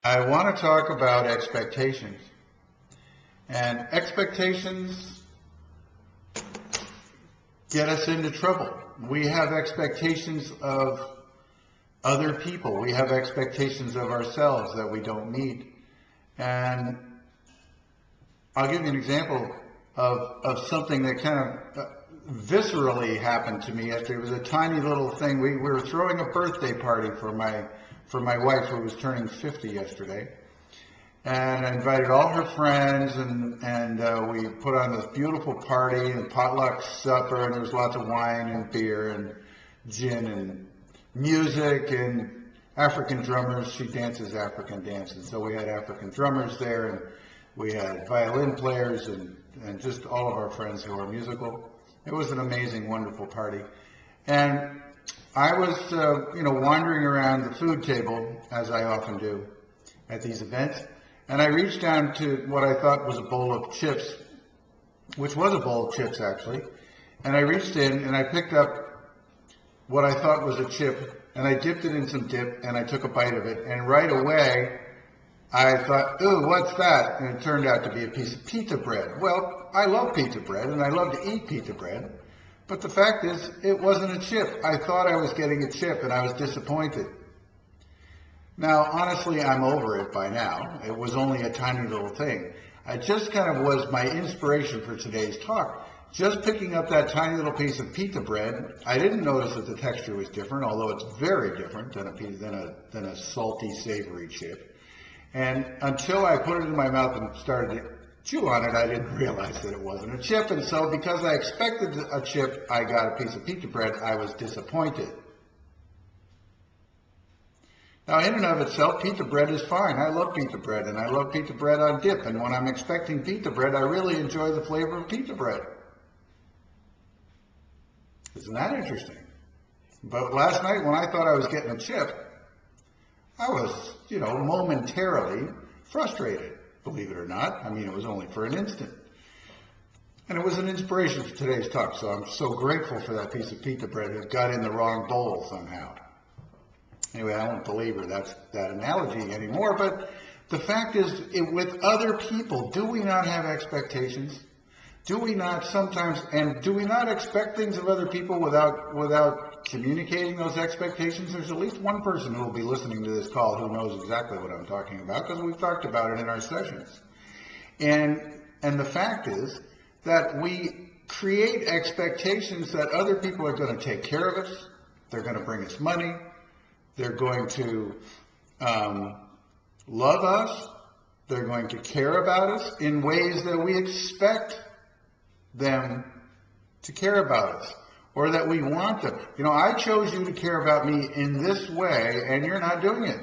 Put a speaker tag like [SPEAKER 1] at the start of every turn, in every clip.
[SPEAKER 1] I want to talk about expectations. And expectations get us into trouble. We have expectations of other people. We have expectations of ourselves that we don't meet. And I'll give you an example of something that kind of viscerally happened to me yesterday. It was a tiny little thing. We were throwing a birthday party for my wife, who was turning 50 yesterday. And I invited all her friends, and we put on this beautiful party and potluck supper, and there was lots of wine and beer and gin and music and African drummers. She dances African dances, so we had African drummers there, and we had violin players and just all of our friends who are musical. It was an amazing, wonderful party. And I was, wandering around the food table, as I often do at these events, and I reached down to what I thought was a bowl of chips, which was a bowl of chips actually, and I reached in and I picked up what I thought was a chip, and I dipped it in some dip, and I took a bite of it, and right away I thought, ooh, what's that? And it turned out to be a piece of pita bread. Well, I love pita bread, and I love to eat pita bread, but the fact is, it wasn't a chip. I thought I was getting a chip, and I was disappointed. Now, honestly, I'm over it by now. It was only a tiny little thing. It just kind of was my inspiration for today's talk. Just picking up that tiny little piece of pita bread, I didn't notice that the texture was different, although it's very different than a salty, savory chip. And until I put it in my mouth and started to chew on it, I didn't realize that it wasn't a chip. And so because I expected a chip, I got a piece of pita bread. I was disappointed. Now, in and of itself, pita bread is fine. I love pita bread, and I love pita bread on dip. And when I'm expecting pita bread, I really enjoy the flavor of pita bread. Isn't that interesting? But last night, when I thought I was getting a chip, I was, momentarily frustrated, believe it or not. I mean, it was only for an instant. And it was an inspiration for today's talk, so I'm so grateful for that piece of pita bread that got in the wrong bowl somehow. Anyway, I won't belabor that analogy anymore, but the fact is, with other people, do we not have expectations? Do we not sometimes, and do we not expect things of other people without communicating those expectations? There's at least one person who will be listening to this call who knows exactly what I'm talking about, because we've talked about it in our sessions. And the fact is that we create expectations that other people are going to take care of us, they're going to bring us money, they're going to love us, they're going to care about us in ways that we expect them to care about us, or that we want them. I chose you to care about me in this way, and you're not doing it.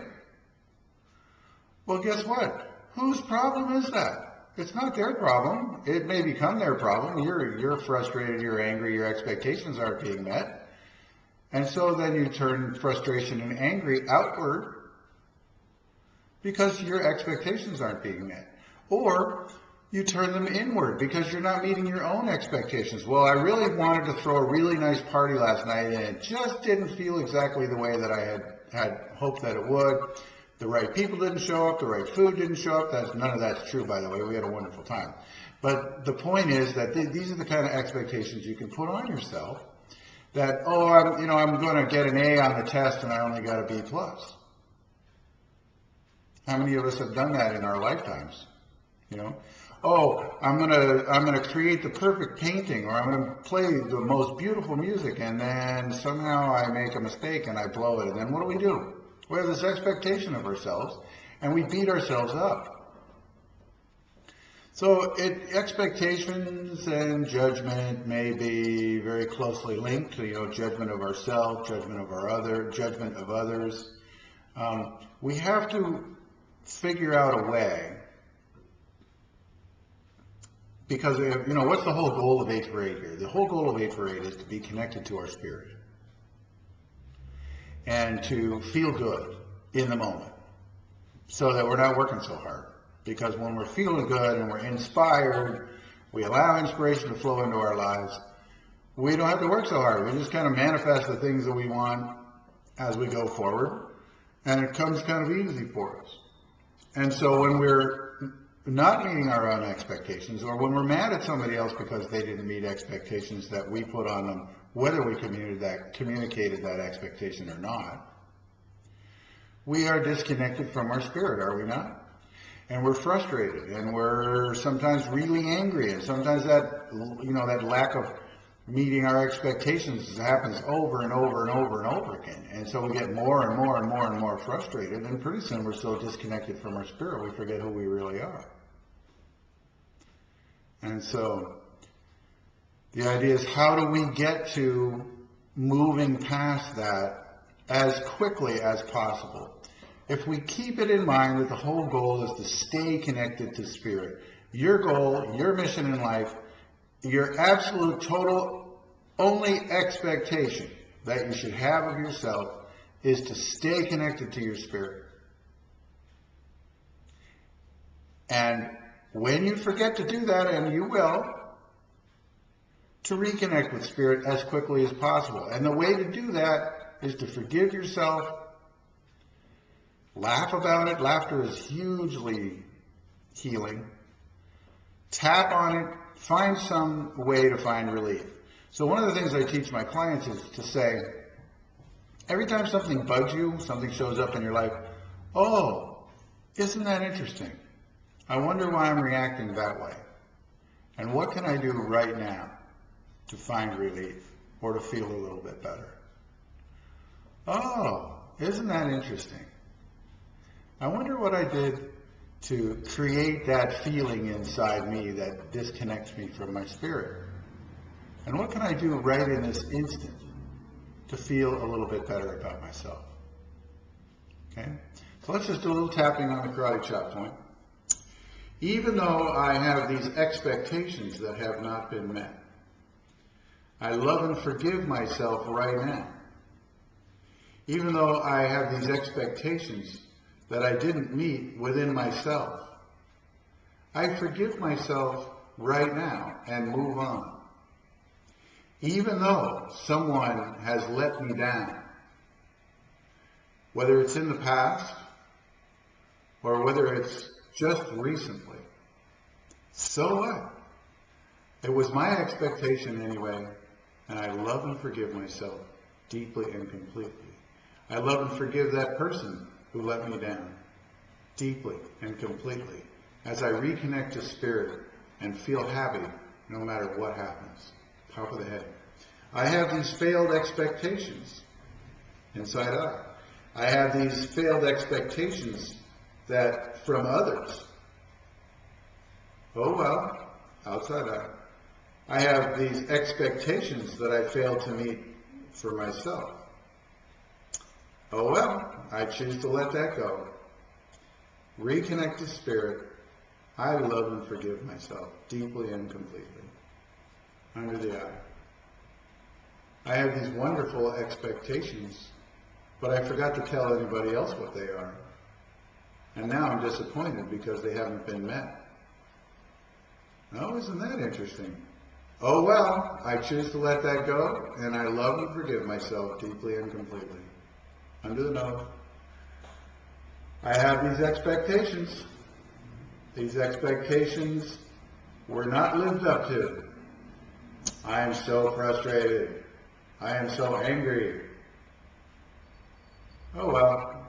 [SPEAKER 1] Well, guess what? Whose problem is that? It's not their problem. It may become their problem. You're frustrated, you're angry, your expectations aren't being met. And so then you turn frustration and angry outward because your expectations aren't being met. Or you turn them inward because you're not meeting your own expectations. Well, I really wanted to throw a really nice party last night, and it just didn't feel exactly the way that I had hoped that it would. The right people didn't show up, the right food didn't show up. None of that's true, by the way. We had a wonderful time. But the point is that these are the kind of expectations you can put on yourself. That, I'm going to get an A on the test and I only got a B plus. How many of us have done that in our lifetimes? I'm going to create the perfect painting, or I'm going to play the most beautiful music, and then somehow I make a mistake and I blow it. And then what do? We have this expectation of ourselves, and we beat ourselves up. So expectations and judgment may be very closely linked to, judgment of ourselves, judgment of others. We have to figure out a way, because, what's the whole goal of 8 for 8 here? The whole goal of 8 for 8 is to be connected to our spirit and to feel good in the moment so that we're not working so hard. Because when we're feeling good and we're inspired, we allow inspiration to flow into our lives, we don't have to work so hard. We just kind of manifest the things that we want as we go forward, and it comes kind of easy for us. And so when we're not meeting our own expectations, or when we're mad at somebody else because they didn't meet expectations that we put on them, whether we communicated that expectation or not, we are disconnected from our spirit, are we not? And we're frustrated, and we're sometimes really angry, and sometimes that, that lack of meeting our expectations happens over and over and over and over again. And so we get more and more and more and more frustrated, and pretty soon we're so disconnected from our spirit, we forget who we really are. And so the idea is, how do we get to moving past that as quickly as possible? If we keep it in mind that the whole goal is to stay connected to spirit, your goal, your mission in life, your absolute total only expectation that you should have of yourself is to stay connected to your spirit. And when you forget to do that, and you will, to reconnect with spirit as quickly as possible. And the way to do that is to forgive yourself, laugh about it. Laughter is hugely healing. Tap on it. Find some way to find relief. So one of the things I teach my clients is to say, every time something bugs you, something shows up in your life, oh, isn't that interesting? I wonder why I'm reacting that way. And what can I do right now to find relief or to feel a little bit better? Oh, isn't that interesting? I wonder what I did to create that feeling inside me that disconnects me from my spirit. And what can I do right in this instant to feel a little bit better about myself? Okay? So let's just do a little tapping on the karate chop point. Even though I have these expectations that have not been met, I love and forgive myself right now. Even though I have these expectations that I didn't meet within myself, I forgive myself right now and move on. Even though someone has let me down, whether it's in the past or whether it's just recently, so what? It was my expectation anyway, and I love and forgive myself deeply and completely. I love and forgive that person who let me down deeply and completely as I reconnect to spirit and feel happy no matter what happens. Top of the head. I have these failed expectations inside out. I have these failed expectations that from others. Oh well, outside out. I have these expectations that I failed to meet for myself. Oh well, I choose to let that go. Reconnect to spirit. I love and forgive myself deeply and completely. Under the eye. I have these wonderful expectations, but I forgot to tell anybody else what they are. And now I'm disappointed because they haven't been met. Oh, isn't that interesting? Oh well, I choose to let that go, and I love and forgive myself deeply and completely. Under the nose. I have these expectations. These expectations were not lived up to. I am so frustrated. I am so angry. Oh well,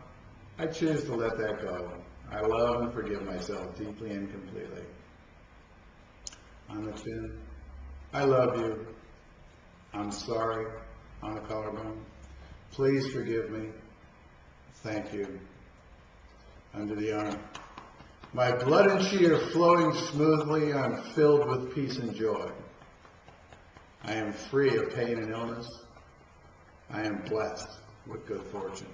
[SPEAKER 1] I choose to let that go. I love and forgive myself deeply and completely. On the chin. I love you. I'm sorry. On the collarbone. Please forgive me. Thank you. Under the arm. My blood and chi are flowing smoothly. I'm filled with peace and joy. I am free of pain and illness. I am blessed with good fortune.